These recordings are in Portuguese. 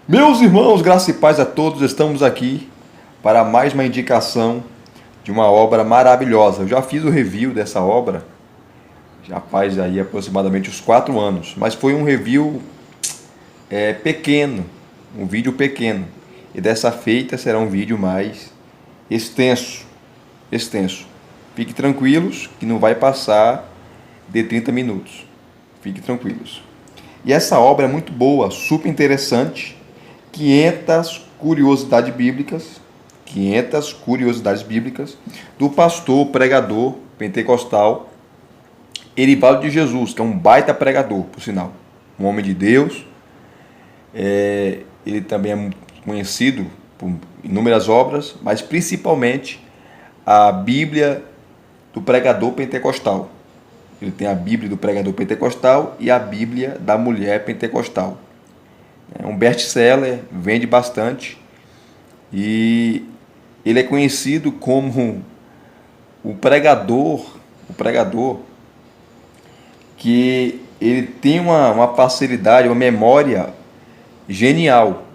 Meus irmãos, graça e paz a todos, estamos aqui para mais uma indicação de uma obra maravilhosa. Eu já fiz o review dessa obra, já faz aí aproximadamente uns 4 anos, mas foi um review pequeno, um vídeo pequeno. E dessa feita será um vídeo mais extenso. Fiquem tranquilos que não vai passar de 30 minutos. Fiquem tranquilos. E essa obra é muito boa, super interessante. 500 curiosidades bíblicas do pastor pregador pentecostal Erivaldo de Jesus, que é um baita pregador, por sinal, um homem de Deus. Ele também é conhecido por inúmeras obras, mas principalmente a Bíblia do pregador pentecostal. Ele tem a Bíblia do pregador pentecostal e a Bíblia da mulher pentecostal. É um best-seller, vende bastante e ele é conhecido como o pregador que ele tem uma facilidade, uma memória genial.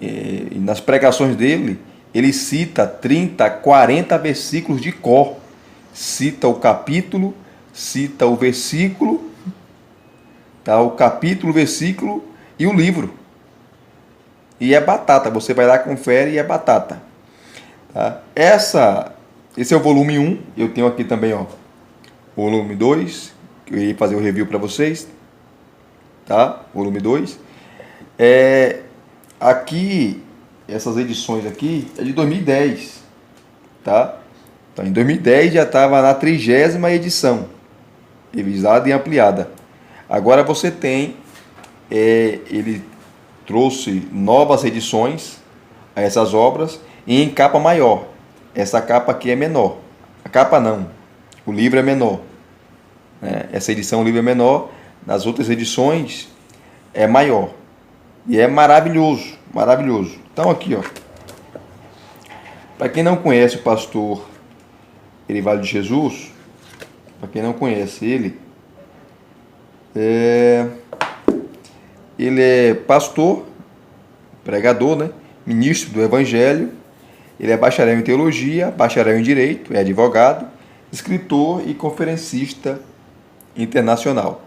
E nas pregações dele, ele cita 30, 40 versículos de cor. Cita o capítulo, cita o versículo, tá? O capítulo, o versículo e o livro. E é batata, você vai lá, confere e é batata. Tá? Esse é o volume 1, eu tenho aqui também, ó, volume 2, que eu irei fazer o review para vocês. Tá? Volume 2. Aqui, essas edições aqui é de 2010. Tá? Então, em 2010 já estava na 30ª edição, revisada e ampliada. Agora você tem, ele trouxe novas edições a essas obras e em capa maior. Essa capa aqui é menor. A capa não, o livro é menor. Essa edição, o livro é menor. Nas outras edições é maior. E é maravilhoso, maravilhoso. Então aqui, ó, para quem não conhece o pastor Erivaldo de Jesus, para quem não conhece ele, ele é pastor, pregador, né? Ministro do Evangelho. Ele é bacharel em teologia, bacharel em direito, é advogado, escritor e conferencista internacional.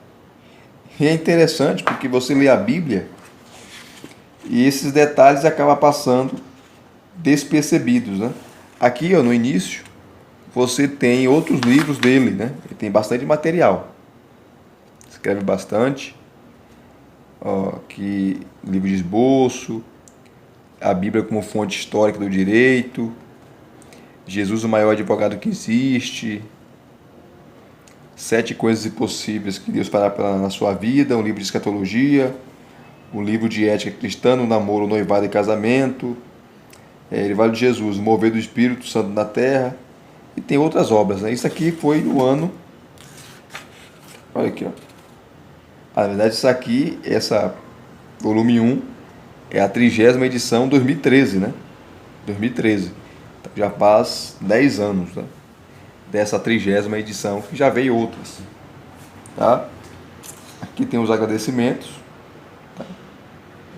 E é interessante porque você lê a Bíblia e esses detalhes acabam passando despercebidos, né? Aqui, ó, no início, você tem outros livros dele, né? Ele tem bastante material. Escreve bastante. Ó, aqui, livro de esboço, a Bíblia como fonte histórica do direito, Jesus o maior advogado que existe, 7 coisas impossíveis que Deus fará na sua vida, um livro de escatologia, um livro de ética cristã, no namoro, noivado e casamento, Erivaldo de Jesus, mover do Espírito Santo na terra, e tem outras obras, né? Isso aqui foi no ano, olha aqui, ó. Na verdade, isso aqui, volume 1, é a 30ª edição 2013, né? 2013. Então, já faz 10 anos, né? Dessa 30ª edição, que já veio outras. Tá? Aqui tem os agradecimentos. Tá?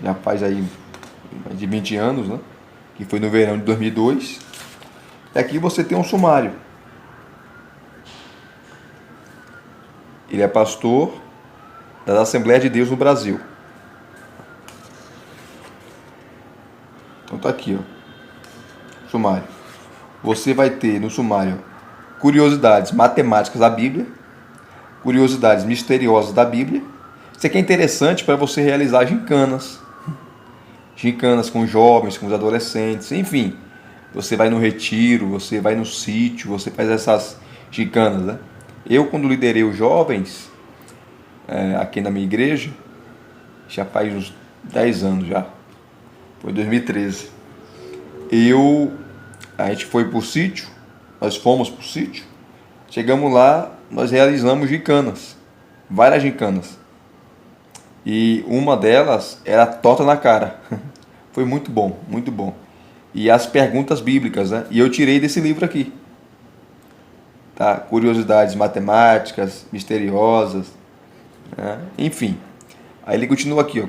Já faz aí mais de 20 anos, né? Que foi no verão de 2002. E aqui você tem um sumário. Ele é pastor das Assembleias de Deus no Brasil. Então tá aqui, ó, sumário. Você vai ter no sumário curiosidades matemáticas da Bíblia, curiosidades misteriosas da Bíblia. Isso aqui é interessante para você realizar gincanas com os jovens, com os adolescentes, enfim. Você vai no retiro, você vai no sítio, você faz essas gincanas, né? Eu, quando liderei os jovens aqui na minha igreja, já faz uns 10 anos já. Foi 2013. A gente foi pro sítio, nós fomos pro sítio, chegamos lá, nós realizamos gincanas, várias gincanas. E uma delas era torta na cara. Foi muito bom, muito bom. E as perguntas bíblicas, né? E eu tirei desse livro aqui. Tá? Curiosidades matemáticas, misteriosas, né? Enfim. Aí ele continua aqui, ó,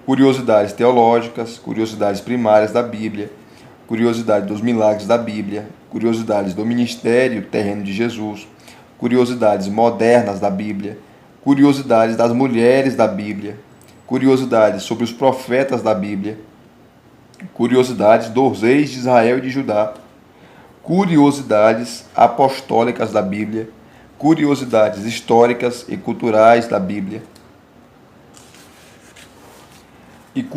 curiosidades teológicas, curiosidades primárias da Bíblia, curiosidade dos milagres da Bíblia, curiosidades do ministério terreno de Jesus, curiosidades modernas da Bíblia, curiosidades das mulheres da Bíblia, curiosidades sobre os profetas da Bíblia, curiosidades dos reis de Israel e de Judá, curiosidades apostólicas da Bíblia, curiosidades históricas e culturais da Bíblia, e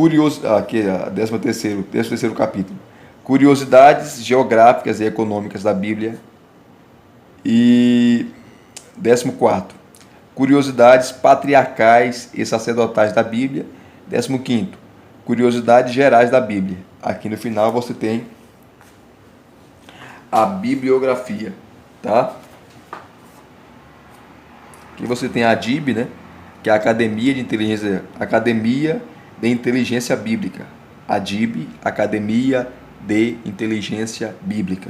aqui é o 13º capítulo, curiosidades geográficas e econômicas da Bíblia, e 14º, curiosidades patriarcais e sacerdotais da Bíblia, 15º, curiosidades gerais da Bíblia. Aqui no final você tem a bibliografia, tá? Aqui você tem a ADIB, né? Que é a Academia de Inteligência Bíblica. ADIB, Academia de Inteligência Bíblica.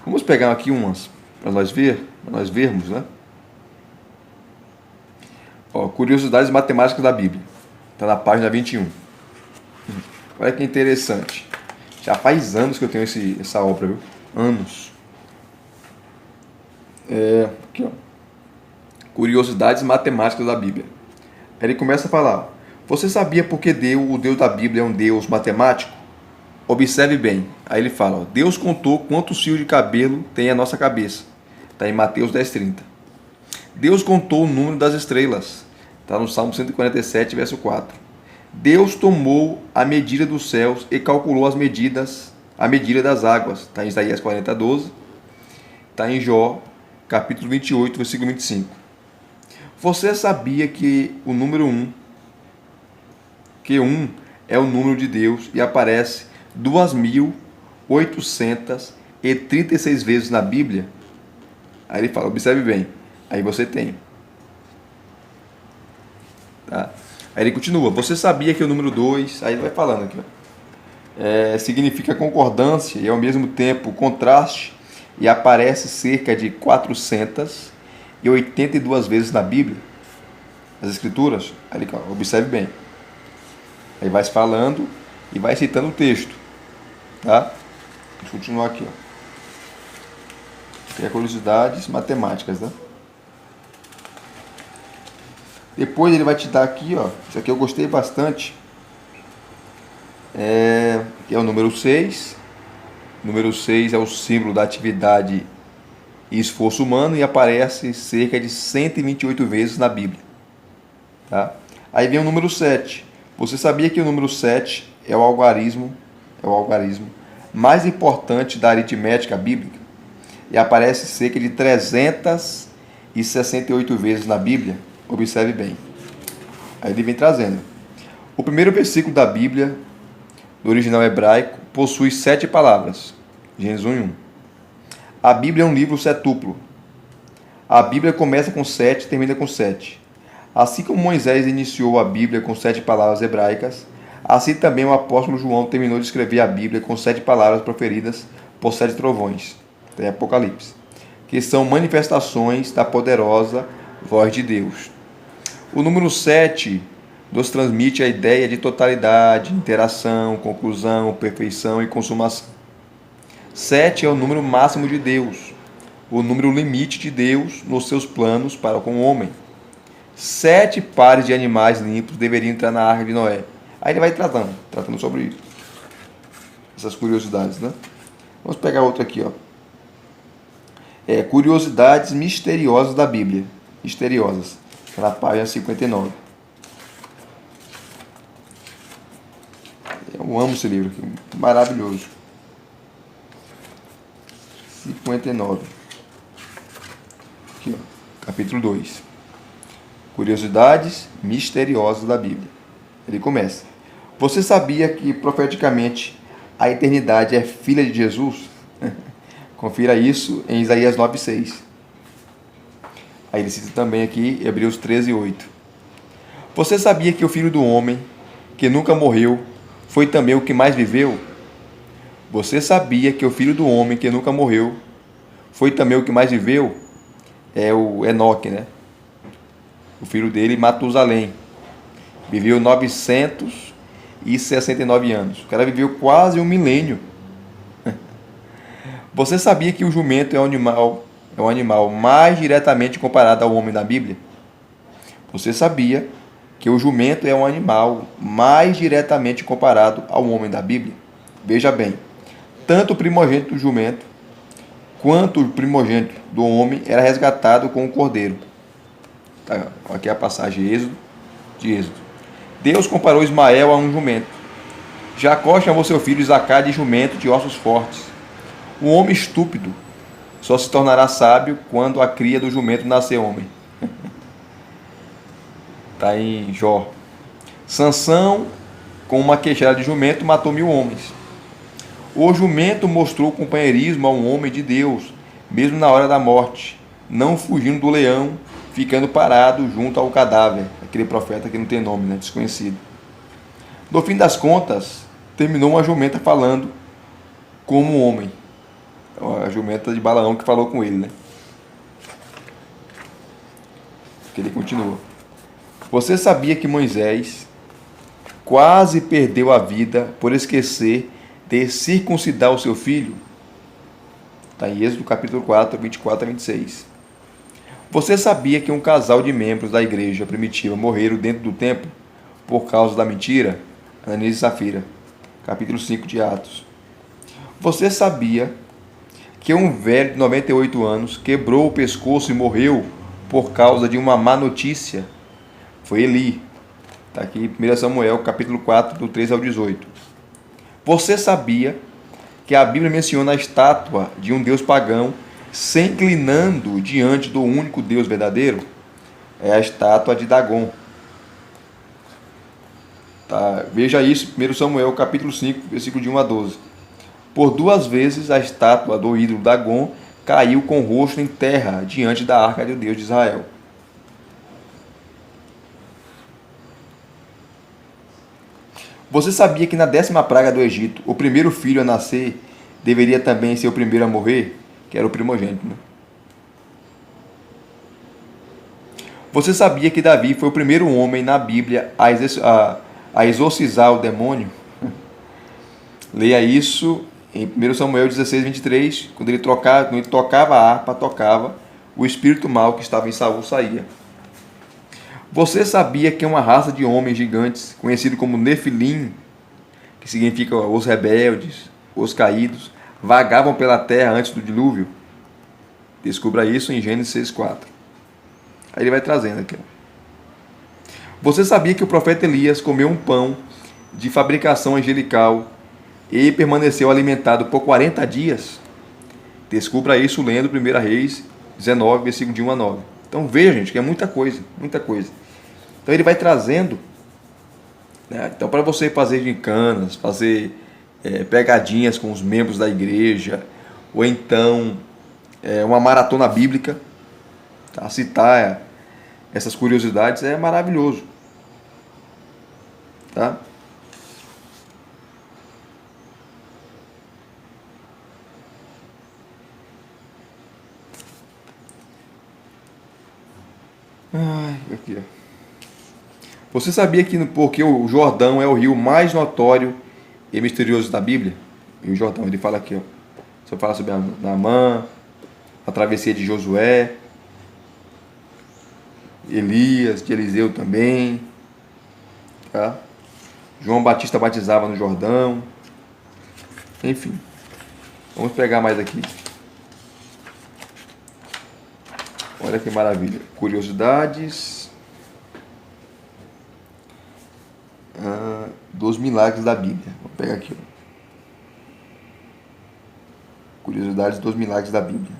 Vamos pegar aqui umas para nós vermos, né? Ó, curiosidades matemáticas da Bíblia. Está na página 21. Olha que interessante. Já faz anos que eu tenho essa obra, viu? Anos. Aqui, ó. Curiosidades matemáticas da Bíblia. Aí ele começa a falar: você sabia por que o Deus da Bíblia é um Deus matemático? Observe bem. Aí ele fala: ó, Deus contou quantos fios de cabelo tem a nossa cabeça. Está em Mateus 10:30. Deus contou o número das estrelas. Está no Salmo 147, verso 4. Deus tomou a medida dos céus e calculou a medida das águas. Está em Isaías 40:12. Está em Jó, capítulo 28, versículo 25. Você sabia que o número 1, que 1 é o número de Deus e aparece 2.836 vezes na Bíblia? Aí ele fala, observe bem. Aí você tem. Tá? Aí ele continua. Você sabia que o número 2, aí ele vai falando aqui, ó, significa concordância e ao mesmo tempo contraste e aparece cerca de 482 vezes na Bíblia, nas Escrituras. Aí ele fala, observe bem. Aí vai se falando e vai citando o texto. Tá? Deixa eu continuar aqui, ó. Tem curiosidades matemáticas, né? Depois ele vai te dar aqui, ó. Isso aqui eu gostei bastante. Que é o número 6. O número 6 é o símbolo da atividade e esforço humano e aparece cerca de 128 vezes na Bíblia. Tá? Aí vem o número 7. Você sabia que o número 7 é o algarismo mais importante da aritmética bíblica? E aparece cerca de 368 vezes na Bíblia. Observe bem. Aí ele vem trazendo. O primeiro versículo da Bíblia, do original hebraico, possui 7 palavras. Gênesis 1:1. A Bíblia é um livro setuplo. A Bíblia começa com 7 e termina com 7. Assim como Moisés iniciou a Bíblia com 7 palavras hebraicas, assim também o apóstolo João terminou de escrever a Bíblia com 7 palavras proferidas por 7 trovões. Tem Apocalipse. Que são manifestações da poderosa voz de Deus. O número 7 nos transmite a ideia de totalidade, interação, conclusão, perfeição e consumação. 7 é o número máximo de Deus, o número limite de Deus nos seus planos para com o homem. 7 pares de animais limpos deveriam entrar na arca de Noé. Aí ele vai tratando sobre essas curiosidades, né? Vamos pegar outro aqui, ó. Curiosidades misteriosas da Bíblia. Misteriosas. Na página 59. Eu amo esse livro aqui. Maravilhoso. 59. Aqui, ó. Capítulo 2. Curiosidades misteriosas da Bíblia. Ele começa. Você sabia que profeticamente a eternidade é filha de Jesus? Confira isso em Isaías 9:6. Aí ele cita também aqui Hebreus 13:8. Você sabia que o Filho do Homem, que nunca morreu, foi também o que mais viveu? Você sabia que o Filho do Homem, que nunca morreu, foi também o que mais viveu? É o Enoque, né? O filho dele, Matusalém. Viveu 969 anos. O cara viveu quase um milênio. Você sabia que o jumento é o animal mais diretamente comparado ao homem da Bíblia? Você sabia que o jumento é um animal mais diretamente comparado ao homem da Bíblia? Veja bem, tanto o primogênito do jumento quanto o primogênito do homem era resgatado com o cordeiro. Tá, aqui é a passagem de Êxodo. Deus comparou Ismael a um jumento. Jacó chamou seu filho Isacar de jumento de ossos fortes. O homem estúpido só se tornará sábio quando a cria do jumento nascer homem. Está em Jó. Sansão, com uma queixada de jumento, matou 1000 homens. O jumento mostrou companheirismo a um homem de Deus, mesmo na hora da morte, não fugindo do leão, ficando parado junto ao cadáver. Aquele profeta que não tem nome, né? Desconhecido. No fim das contas, terminou uma jumenta falando como um homem. A jumenta de Balaão que falou com ele, né? Que ele continua. Você sabia que Moisés quase perdeu a vida por esquecer de circuncidar o seu filho? Está em Êxodo capítulo 4, 24 a 26. Você sabia que um casal de membros da igreja primitiva morreram dentro do templo por causa da mentira? Ananias e Safira, capítulo 5 de Atos. Você sabia que um velho de 98 anos quebrou o pescoço e morreu por causa de uma má notícia? Foi Eli. Está aqui em 1 Samuel, capítulo 4, do 13 ao 18. Você sabia que a Bíblia menciona a estátua de um deus pagão se inclinando diante do único Deus verdadeiro? É a estátua de Dagon. Tá? Veja isso em 1 Samuel, capítulo 5, versículo de 1 a 12. Por 2 vezes a estátua do ídolo Dagon caiu com o rosto em terra diante da arca do Deus de Israel. Você sabia que na 10ª praga do Egito, o primeiro filho a nascer deveria também ser o primeiro a morrer? Que era o primogênito, né? Você sabia que Davi foi o primeiro homem na Bíblia a exorcizar o demônio? Leia isso em 1 Samuel 16, 23, quando ele tocava a harpa, o espírito mau que estava em Saul saía. Você sabia que uma raça de homens gigantes, conhecido como Nefilim, que significa os rebeldes, os caídos, vagavam pela terra antes do dilúvio? Descubra isso em Gênesis 6:4. Aí ele vai trazendo aqui. Você sabia que o profeta Elias comeu um pão de fabricação angelical e permaneceu alimentado por 40 dias? Descubra isso lendo 1 Reis 19, versículo de 1 a 9. Então veja, gente, que é muita coisa, muita coisa. Então ele vai trazendo, né? Então, para você fazer gincanas, fazer pegadinhas com os membros da igreja, ou então uma maratona bíblica, tá? Citar essas curiosidades é maravilhoso, tá? Aqui, ó. Você sabia que porque o Jordão é o rio mais notório e misterioso da Bíblia? E o Jordão, ele fala aqui, ó. Você fala sobre Naamã, a travessia de Josué, Elias, de Eliseu também, tá? João Batista batizava no Jordão. Enfim, vamos pegar mais aqui. Olha que maravilha. Curiosidades dos milagres da Bíblia. Vou pegar aqui. Ó. Curiosidades dos milagres da Bíblia.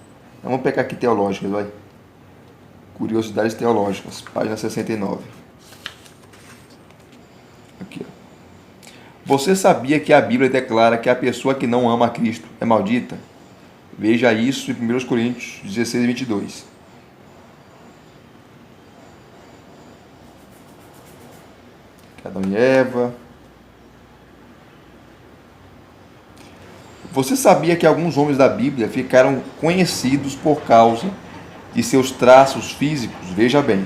Vamos pegar aqui teológicas, vai. Curiosidades teológicas, página 69. Aqui, ó. Você sabia que a Bíblia declara que a pessoa que não ama a Cristo é maldita? Veja isso em 1 Coríntios 16, 22. Adão e Eva. Você sabia que alguns homens da Bíblia ficaram conhecidos por causa de seus traços físicos? Veja bem.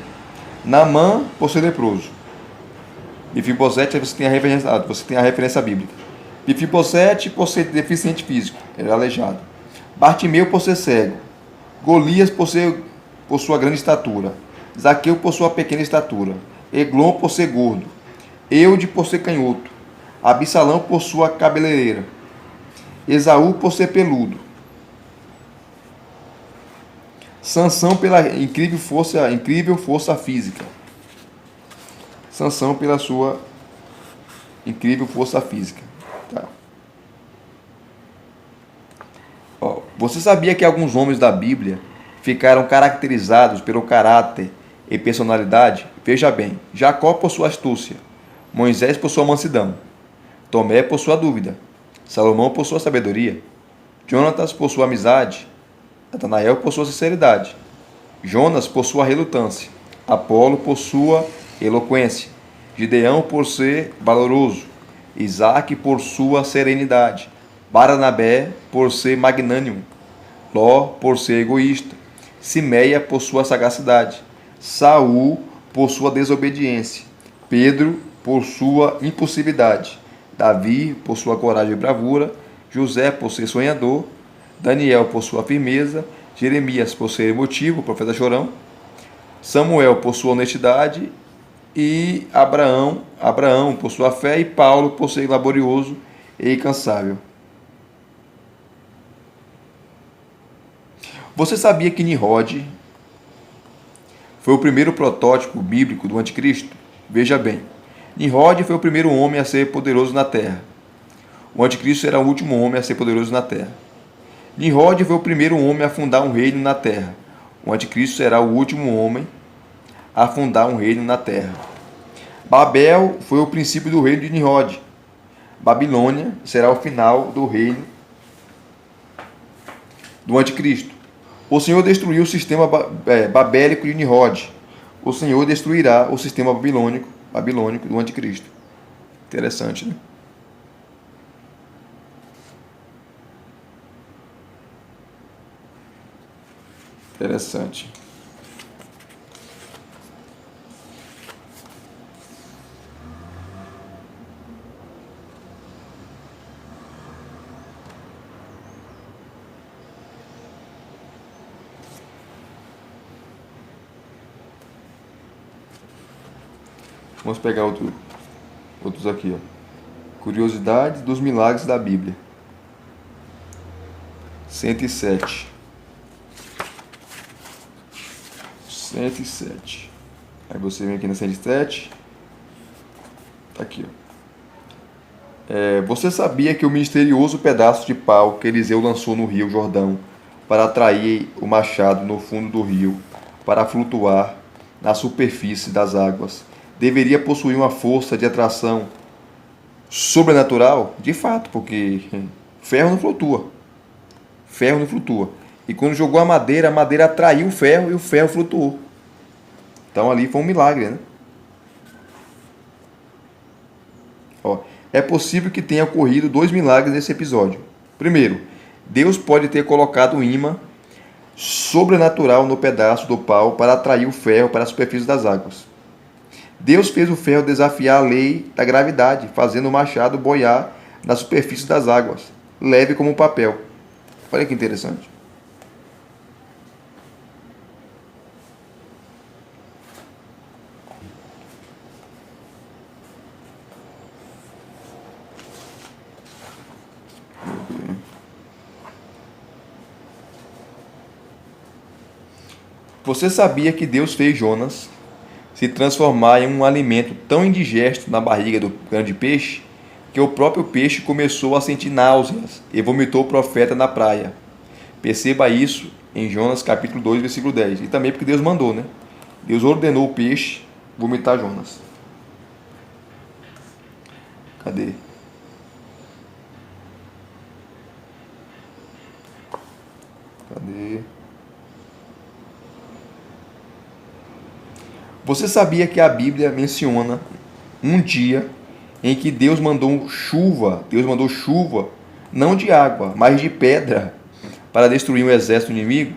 Naamã, por ser leproso. Mefibosete, você tem a referência bíblica. Mefibosete, por ser deficiente físico, era aleijado. Bartimeu, por ser cego. Golias, por sua grande estatura. Zaqueu, por sua pequena estatura. Eglon, por ser gordo. Eude, por ser canhoto. Absalão, por sua cabeleireira. Esaú, por ser peludo. Sansão, pela incrível força física. Sansão, pela sua incrível força física. Tá. Ó, você sabia que alguns homens da Bíblia ficaram caracterizados pelo caráter e personalidade? Veja bem, Jacó por sua astúcia, Moisés por sua mansidão, Tomé por sua dúvida, Salomão por sua sabedoria, Jonatas por sua amizade, Natanael por sua sinceridade, Jonas por sua relutância, Apolo por sua eloquência, Gideão por ser valoroso, Isaque por sua serenidade, Barnabé por ser magnânimo, Ló por ser egoísta, Simeia por sua sagacidade, Saul por sua desobediência, Pedro por sua impulsividade, Davi por sua coragem e bravura, José por ser sonhador, Daniel por sua firmeza, Jeremias por ser emotivo, profeta chorão, Samuel por sua honestidade e Abraão por sua fé e Paulo por ser laborioso e incansável. Você sabia que Nimrod foi o primeiro protótipo bíblico do anticristo? Veja bem, Nimrod foi o primeiro homem a ser poderoso na terra. O anticristo será o último homem a ser poderoso na terra. Nimrod foi o primeiro homem a fundar um reino na terra. O anticristo será o último homem a fundar um reino na terra. Babel foi o princípio do reino de Nimrod. Babilônia será o final do reino do anticristo. O Senhor destruiu o sistema babélico de Nimrod. O Senhor destruirá o sistema babilônico do anticristo. Interessante, né? Interessante. Vamos pegar outros aqui, ó. Curiosidades dos milagres da Bíblia. 107. 107. Aí você vem aqui na 107. Tá aqui, ó. Você sabia que o misterioso pedaço de pau que Eliseu lançou no rio Jordão para atrair o machado no fundo do rio para flutuar na superfície das águas deveria possuir uma força de atração sobrenatural? De fato, porque ferro não flutua. Ferro não flutua. E quando jogou a madeira atraiu o ferro e o ferro flutuou. Então ali foi um milagre, né? Ó, é possível que tenha ocorrido 2 milagres nesse episódio. Primeiro, Deus pode ter colocado um imã sobrenatural no pedaço do pau para atrair o ferro para a superfície das águas. Deus fez o ferro desafiar a lei da gravidade, fazendo o machado boiar na superfície das águas, leve como um papel. Olha que interessante. Você sabia que Deus fez Jonas se transformar em um alimento tão indigesto na barriga do grande peixe que o próprio peixe começou a sentir náuseas e vomitou o profeta na praia? Perceba isso em Jonas capítulo 2, versículo 10. E também porque Deus mandou, né? Deus ordenou o peixe vomitar Jonas. Cadê? Você sabia que a Bíblia menciona um dia em que Deus mandou chuva, não de água, mas de pedra, para destruir um exército inimigo?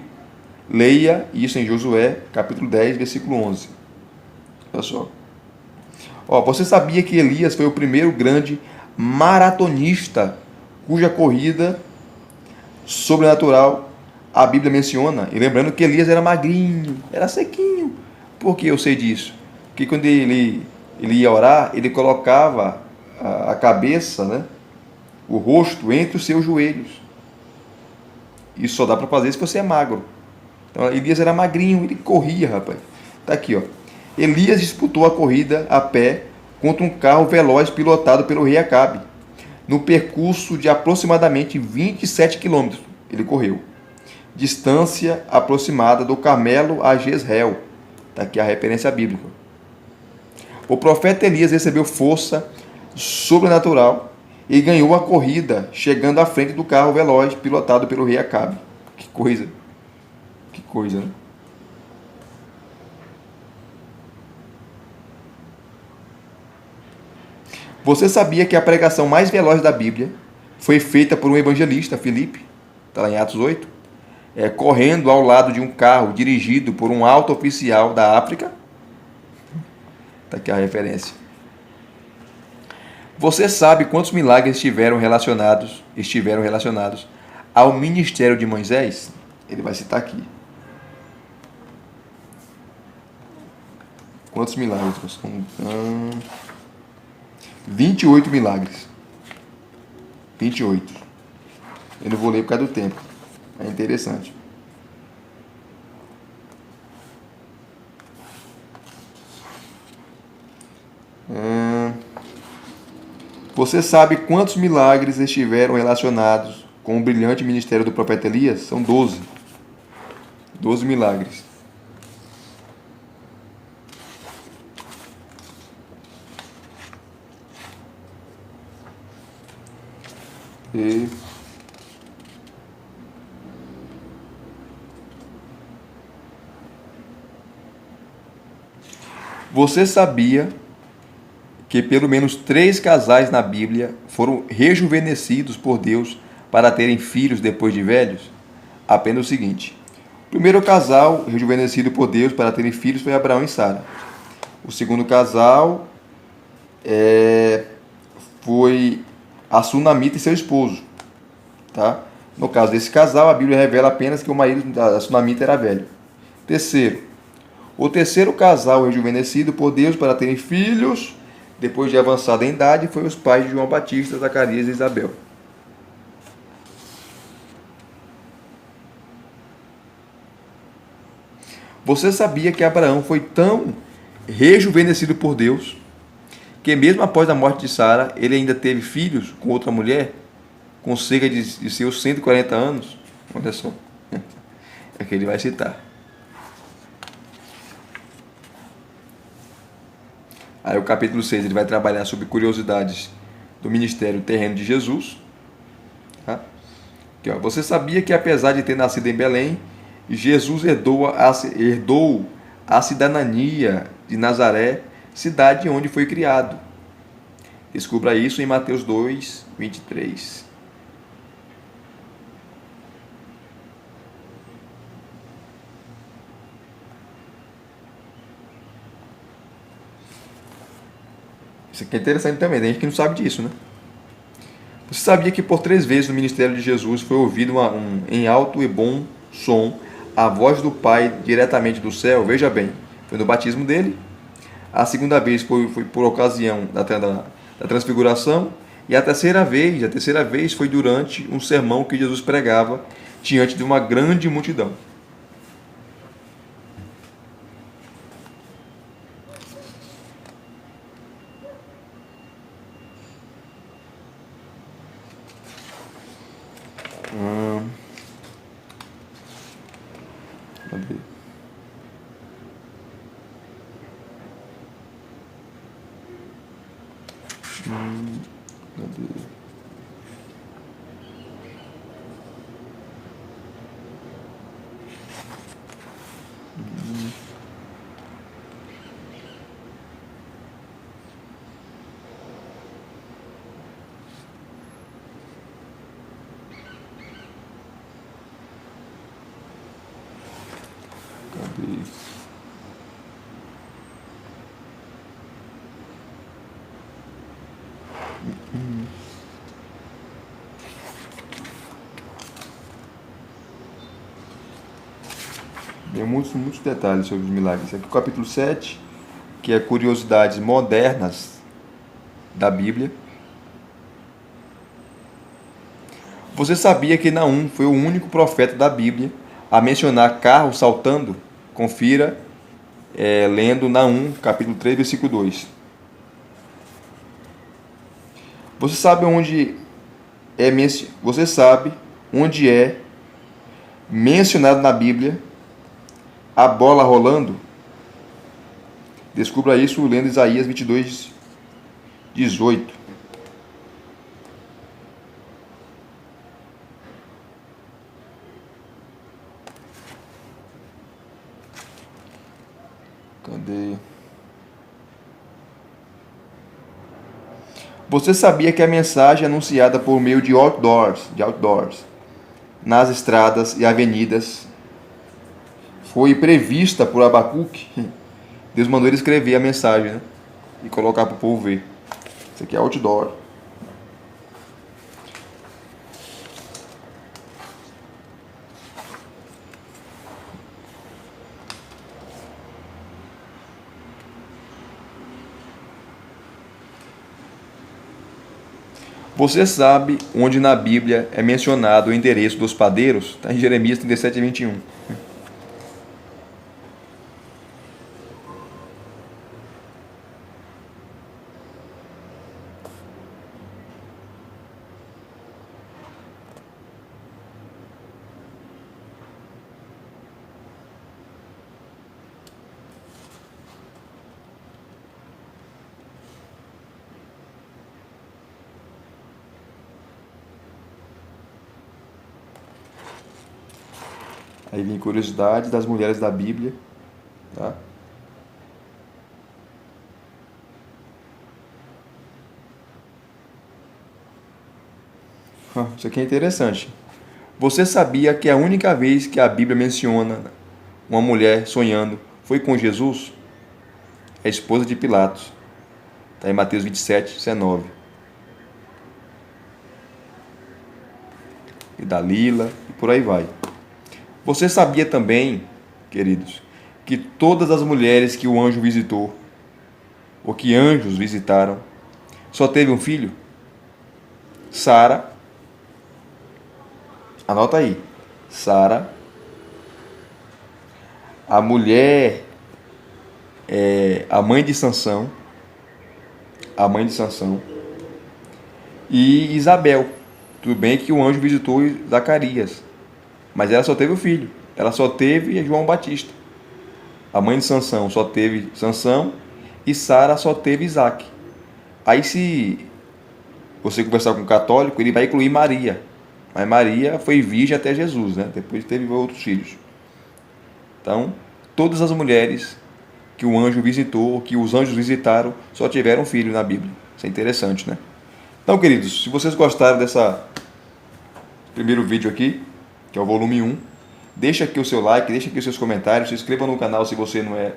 Leia isso em Josué, capítulo 10, versículo 11. Olha só. Ó, você sabia que Elias foi o primeiro grande maratonista cuja corrida sobrenatural a Bíblia menciona? E lembrando que Elias era magrinho, era sequinho. Por que eu sei disso? Porque quando ele ia orar, ele colocava a cabeça, né, o rosto entre os seus joelhos. Isso só dá para fazer se você é magro. Então Elias era magrinho, ele corria, rapaz. Tá aqui, ó. Elias disputou a corrida a pé contra um carro veloz pilotado pelo rei Acabe. No percurso de aproximadamente 27 quilômetros, ele correu. Distância aproximada do Carmelo a Jezreel. Está aqui a referência bíblica. O profeta Elias recebeu força sobrenatural e ganhou a corrida, chegando à frente do carro veloz pilotado pelo rei Acabe. Que coisa, né? Você sabia que a pregação mais veloz da Bíblia foi feita por um evangelista, Filipe, está lá em Atos 8, correndo ao lado de um carro dirigido por um alto oficial da África? Está aqui a referência. Você sabe quantos milagres estiveram relacionados ao ministério de Moisés? Ele vai citar aqui. Quantos milagres? 28 milagres. 28. Eu não vou ler por causa do tempo. É interessante. Você sabe quantos milagres estiveram relacionados com o brilhante ministério do profeta Elias? São 12. 12 milagres. E você sabia que pelo menos 3 casais na Bíblia foram rejuvenescidos por Deus para terem filhos depois de velhos? Apenas o seguinte. O primeiro casal rejuvenescido por Deus para terem filhos foi Abraão e Sara. O segundo casal foi a Sunamita e seu esposo. Tá? No caso desse casal, a Bíblia revela apenas que o marido da Sunamita era velho. O terceiro casal rejuvenescido por Deus para terem filhos depois de avançada em idade foi os pais de João Batista, Zacarias e Isabel. Você sabia que Abraão foi tão rejuvenescido por Deus que mesmo após a morte de Sara, ele ainda teve filhos com outra mulher, com cerca de seus 140 anos? Olha só. É que ele vai citar. Aí o capítulo 6 ele vai trabalhar sobre curiosidades do ministério terreno de Jesus. Tá? Aqui, ó, você sabia que apesar de ter nascido em Belém, Jesus herdou a cidadania de Nazaré, cidade onde foi criado. Descubra isso em Mateus 2, 23. Isso aqui é interessante também, tem gente que não sabe disso, né? Você sabia que por 3 vezes no ministério de Jesus foi ouvido em alto e bom som a voz do Pai diretamente do céu? Veja bem, foi no batismo dele. A segunda vez foi por ocasião da transfiguração. E a terceira vez foi durante um sermão que Jesus pregava diante de uma grande multidão. Cadê? Cadê? Cadê? Tem muitos detalhes sobre os milagres. Aqui o capítulo 7, que é curiosidades modernas da Bíblia. Você sabia que Naum foi o único profeta da Bíblia a mencionar carro saltando? Confira, lendo Naum, capítulo 3, versículo 2. Você sabe onde é mencionado na Bíblia a bola rolando? Descubra isso lendo Isaías 22, 18. Cadê? Você sabia que a mensagem anunciada por meio de outdoors nas estradas e avenidas foi prevista por Abacuque? Deus mandou ele escrever a mensagem, né? E colocar para o povo ver. Isso aqui é outdoor. Você sabe onde na Bíblia é mencionado o endereço dos padeiros? Está em Jeremias 37, 21. Aí vem curiosidades das mulheres da Bíblia, tá? Isso aqui é interessante. Você sabia que a única vez que a Bíblia menciona uma mulher sonhando foi com Jesus? A esposa de Pilatos. Está em Mateus 27, 19. E Dalila, e por aí vai. Você sabia também, queridos, que todas as mulheres que o anjo visitou, ou que anjos visitaram, só teve um filho? Sara, anota aí, Sara, a mulher, a mãe de Sansão, e Isabel. Tudo bem que o anjo visitou Zacarias, mas ela só teve o filho. Ela só teve João Batista. A mãe de Sansão só teve Sansão e Sara só teve Isaac. Aí se você conversar com um católico, ele vai incluir Maria. Mas Maria foi virgem até Jesus, né? Depois teve outros filhos. Então, todas as mulheres que o anjo visitou, que os anjos visitaram, só tiveram filho na Bíblia. Isso é interessante, né? Então, queridos, se vocês gostaram dessa primeiro vídeo aqui, que é o volume 1, deixa aqui o seu like, deixa aqui os seus comentários, se inscreva no canal se você não é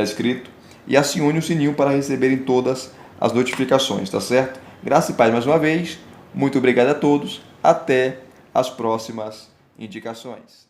inscrito e acione o sininho para receberem todas as notificações, tá certo? Graça e paz mais uma vez, muito obrigado a todos, até as próximas indicações.